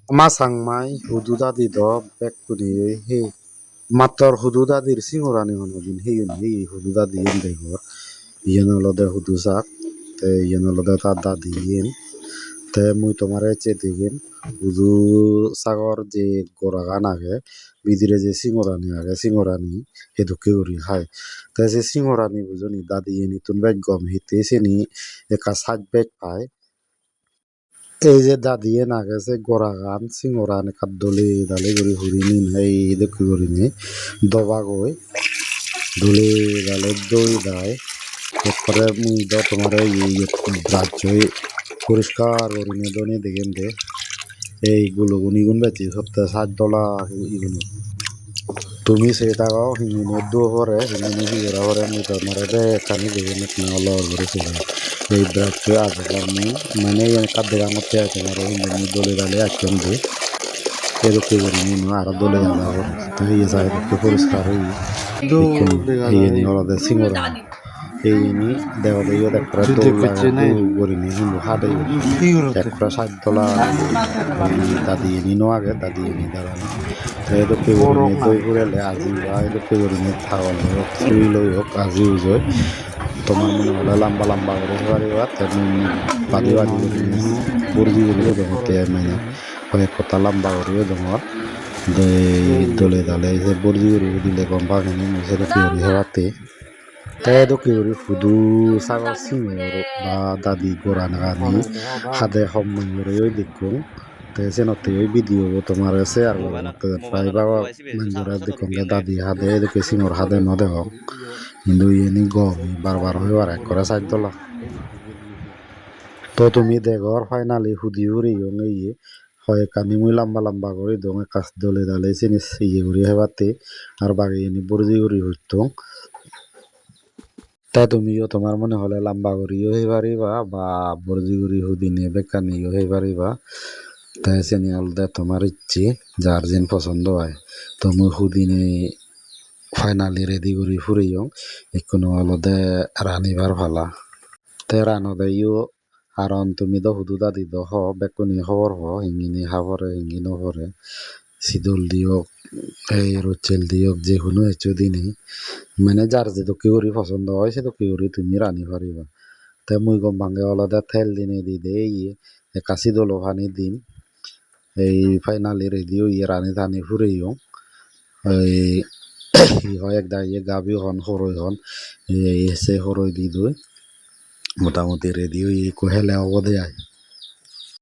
Masangmai hududadi do bekkuni he mator hududadir singorani honodin heyun he hududadi yen degor yen olode hudusak te yen olode ta dadiyen te mui tomare ecche degen hudu sagor je goragan age bidire je singorani age singorani he dokke guri hai te se singorani bujoni dadiyenitun beggom hitte seni ekka sach beg pai এই যে দাদিয়েন আগেছে গোড়াগান সিঙরান একা দলে দালে করে হরিণী এই দেখি হরিণী দবা গই দলে দালে দই দায় এরপরে মুই দ তোমার এই রাজ্য পরিষ্কার হরিণী দনে দেখেন দে এই গুলো গুন বেচি সপ্তাহে $7 ইগুলো তুমি সেটা গাও হিঙ্গিনে দো হরে হিঙ্গিনে হিগরা হরে মুই তোমার এখানে দেখেন না অলর করেছিল এই দ্রাক্ষ আগেকার মুই মানে কাদ্দেগামতে আছে আমার হিঙ্গিনে দলে দালে আছেন যে এরকম করি নি আর দলে যাওয়া তো এই যায় একটু পরিষ্কার হই এই নি ওরা সিঙ্গরা এই নি দেওয়া দিয়ে একটা দোলা করি নি হিন্দু হাটে একটা $7 দাদি নিনো আগে দাদি নি দাঁড়ানো তো এরকম করি নি দই ঘুরেলে আজি বা এরকম করি নি থাকল চুই লই হোক আজি উজয় তোমার মনে হলে লম্বা লম্বা করে পারিবা তেমন বাদি বাদি করি বুর্জি করিলে দেখতে মানে কয়েক কথা লম্বা করিও তোমার দলে দালে যে বুর্জি করি দিলে গম পাখিনি সেটা কি করি হেবাতে তাই কি করি ফুদু ছাগল সিঙর বা দাদি গোড়া নাগানি হাতে সময় ওই দেখুন সেনতে ওই ভিডিও তোমার শেয়ার করতে প্রায় বাবা মঞ্জুরা দেখুন দাদি হাতে দেখে সিঙর হাতে ন দেখ কিন্তু ইয়ে গম বারবার হয়ে আর এক করে $7 তো তুমি দেখর ফাইনালি হুদি উড়ি ইয়ে হয় কানি মুই লম্বা লম্বা করে দোঙে কাছ দলে দালে চিনি ইয়ে করি হেবাতে আর বাকি এনে বর্জি করি হইতো তাই তুমিও তোমার মনে হলে লম্বা করিও হয়ে পারিবা বা বর্জি করি হুদিনে বেকানিও হয়ে পারিবা তাই চিনি আলদা তোমার ইচ্ছে যার যেন পছন্দ হয় তো মুই হুদিনে ফাইনালি রেডি করি ফুরিও এখনো আলদে রানিবার ভালা তে রানদেও কারণ তুমি তো হুদু দাদি তো হ বেকুনি খবর হ হিঙ্গিনি হাবরে হিঙ্গি নহরে শীতল দিয়ক এই রোচেল দিয়ক যে কোনো হেঁচু দিনই মানে যার যে দক্ষি করি পছন্দ হয় সে দক্ষি করি তুমি রানি পারিবা তাই মুই গম ভাঙে আলাদা তেল দিনে দি দে কাশি দলো ভানি দিন এই ফাইনালি রেডিও ইয়ে রানি থানি ফুরেইও এই হয় একদা ইয়ে গাবি হন সরই হন এসে সরই দি দই মোটামুটি রেডিও ই কোহেলে অবদে আয়